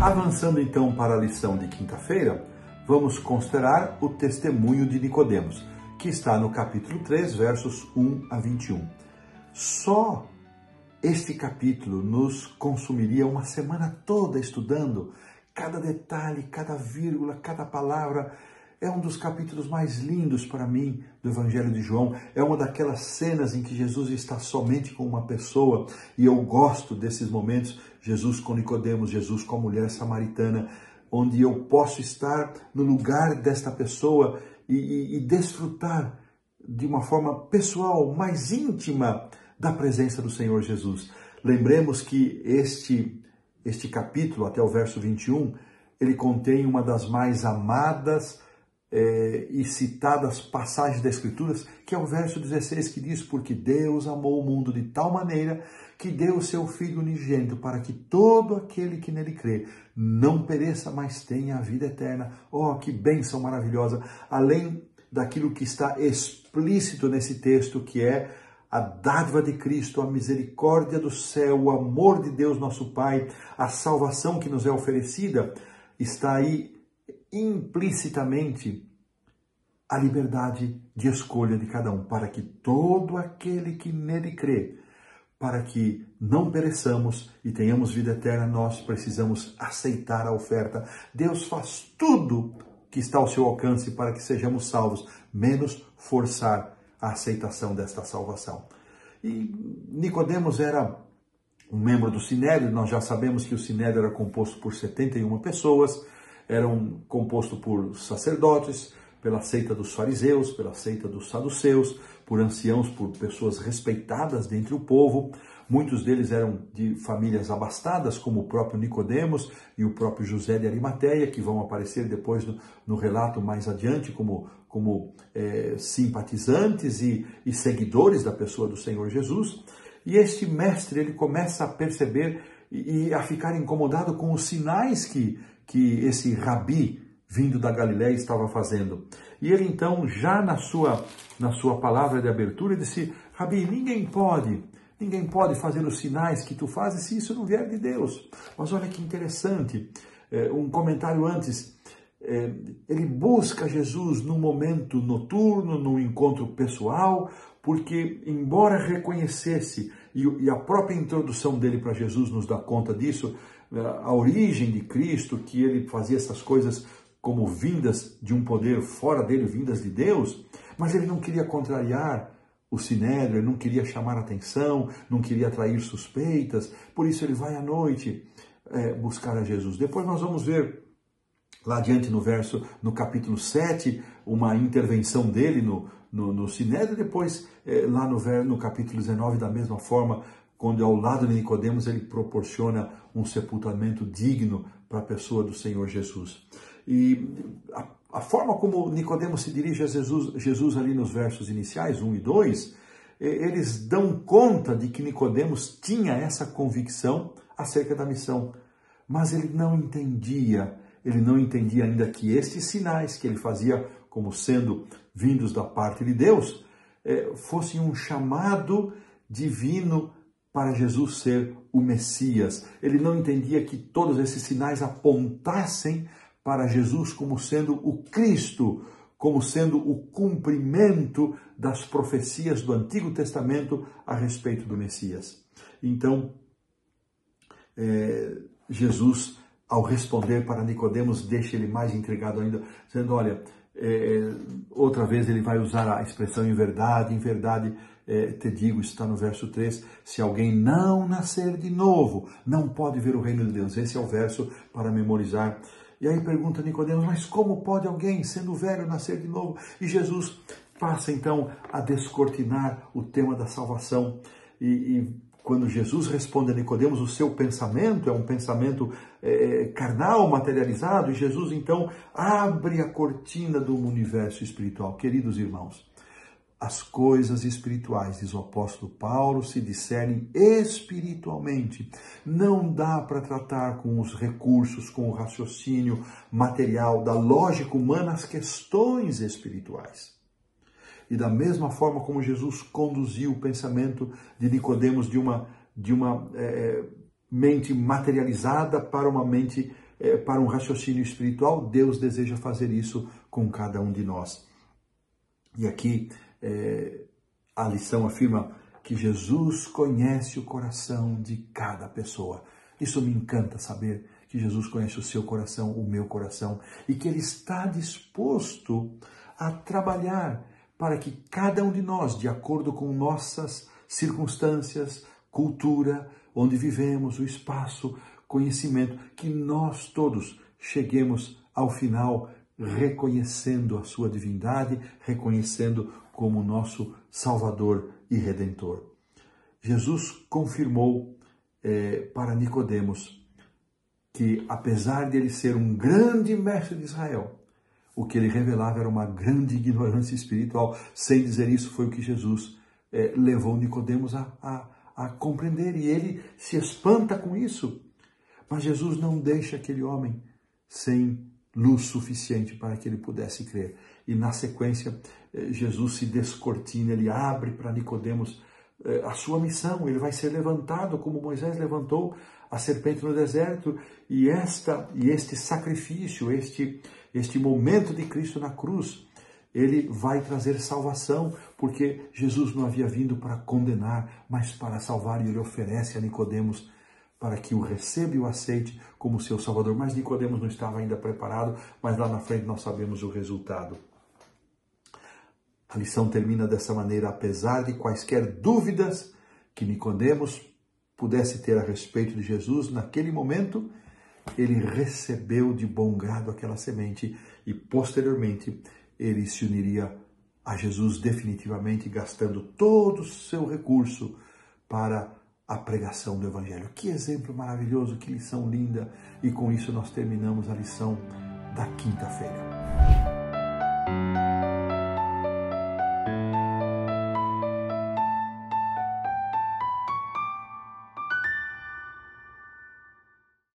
Avançando então para a lição de quinta-feira, vamos considerar o testemunho de Nicodemos, que está no capítulo 3, versos 1 a 21. Só este capítulo nos consumiria uma semana toda estudando cada detalhe, cada vírgula, cada palavra. É um dos capítulos mais lindos para mim do Evangelho de João. É uma daquelas cenas em que Jesus está somente com uma pessoa, e eu gosto desses momentos, Jesus com Nicodemos, Jesus com a mulher samaritana, onde eu posso estar no lugar desta pessoa e desfrutar de uma forma pessoal, mais íntima, da presença do Senhor Jesus. Lembremos que este capítulo, até o verso 21, ele contém uma das mais amadas e citadas passagens das Escrituras, que é o verso 16, que diz: porque Deus amou o mundo de tal maneira que deu o seu Filho unigênito, para que todo aquele que nele crê não pereça, mas tenha a vida eterna. Oh, que bênção maravilhosa! Além daquilo que está explícito nesse texto, que é a dádiva de Cristo, a misericórdia do céu, o amor de Deus nosso Pai, a salvação que nos é oferecida, está aí implicitamente a liberdade de escolha de cada um, para que todo aquele que nele crê, para que não pereçamos e tenhamos vida eterna, nós precisamos aceitar a oferta. Deus faz tudo que está ao seu alcance para que sejamos salvos, menos forçar a aceitação desta salvação. E Nicodemos era um membro do Sinédrio. Nós já sabemos que o Sinédrio era composto por 71 pessoas, eram composto por sacerdotes, pela seita dos fariseus, pela seita dos saduceus, por anciãos, por pessoas respeitadas dentre o povo. Muitos deles eram de famílias abastadas, como o próprio Nicodemos e o próprio José de Arimateia, que vão aparecer depois no relato mais adiante como simpatizantes e seguidores da pessoa do Senhor Jesus. E este mestre, ele começa a perceber e a ficar incomodado com os sinais que esse rabi vindo da Galiléia estava fazendo. E ele então, já na sua palavra de abertura, disse: Rabi, ninguém pode fazer os sinais que tu fazes se isso não vier de Deus. Mas olha que interessante, um comentário antes, ele busca Jesus num momento noturno, num encontro pessoal, porque embora reconhecesse, e a própria introdução dele para Jesus nos dá conta disso, a origem de Cristo, que ele fazia essas coisas como vindas de um poder fora dele, vindas de Deus, mas ele não queria contrariar o Sinédrio, ele não queria chamar atenção, não queria atrair suspeitas, por isso ele vai à noite buscar a Jesus. Depois nós vamos ver lá adiante no capítulo 7, uma intervenção dele no Sinédrio, depois lá no capítulo 19, da mesma forma, quando ao lado de Nicodemos ele proporciona um sepultamento digno para a pessoa do Senhor Jesus. E a forma como Nicodemos se dirige a Jesus ali nos versos iniciais, 1 e 2, eles dão conta de que Nicodemos tinha essa convicção acerca da missão, mas ele não entendia ainda que estes sinais que ele fazia como sendo vindos da parte de Deus, fossem um chamado divino para Jesus ser o Messias. Ele não entendia que todos esses sinais apontassem para Jesus como sendo o Cristo, como sendo o cumprimento das profecias do Antigo Testamento a respeito do Messias. Então, Jesus, ao responder para Nicodemos, deixa ele mais intrigado ainda, dizendo: olha, outra vez ele vai usar a expressão em verdade, te digo, está no verso 3, se alguém não nascer de novo, não pode ver o reino de Deus. Esse é o verso para memorizar. E aí pergunta Nicodemos: mas como pode alguém, sendo velho, nascer de novo? E Jesus passa então a descortinar o tema da salvação. E quando Jesus responde a Nicodemos, o seu pensamento é um pensamento carnal, materializado, e Jesus então abre a cortina do universo espiritual. Queridos irmãos, as coisas espirituais, diz o apóstolo Paulo, se discernem espiritualmente. Não dá para tratar com os recursos, com o raciocínio material, da lógica humana, as questões espirituais. E da mesma forma como Jesus conduziu o pensamento de Nicodemos de uma mente materializada para uma mente para um raciocínio espiritual, Deus deseja fazer isso com cada um de nós. E aqui a lição afirma que Jesus conhece o coração de cada pessoa. Isso me encanta saber que Jesus conhece o seu coração, o meu coração, e que Ele está disposto a trabalhar para que cada um de nós, de acordo com nossas circunstâncias, cultura, onde vivemos, o espaço, conhecimento, que nós todos cheguemos ao final reconhecendo a sua divindade, reconhecendo como nosso Salvador e Redentor. Jesus confirmou para Nicodemos que, apesar de ele ser um grande mestre de Israel, o que ele revelava era uma grande ignorância espiritual. Sem dizer isso, foi o que Jesus levou Nicodemos a compreender, e ele se espanta com isso. Mas Jesus não deixa aquele homem sem luz suficiente para que ele pudesse crer. E na sequência, Jesus se descortina, ele abre para Nicodemos a sua missão. Ele vai ser levantado como Moisés levantou a serpente no deserto, e este sacrifício, este momento de Cristo na cruz, ele vai trazer salvação, porque Jesus não havia vindo para condenar, mas para salvar, e ele oferece a Nicodemos para que o receba e o aceite como seu Salvador. Mas Nicodemos não estava ainda preparado, mas lá na frente nós sabemos o resultado. A lição termina dessa maneira: apesar de quaisquer dúvidas que Nicodemos pudesse ter a respeito de Jesus, naquele momento, ele recebeu de bom grado aquela semente e, posteriormente, ele se uniria a Jesus definitivamente, gastando todo o seu recurso para a pregação do Evangelho. Que exemplo maravilhoso, que lição linda! E com isso nós terminamos a lição da quinta-feira.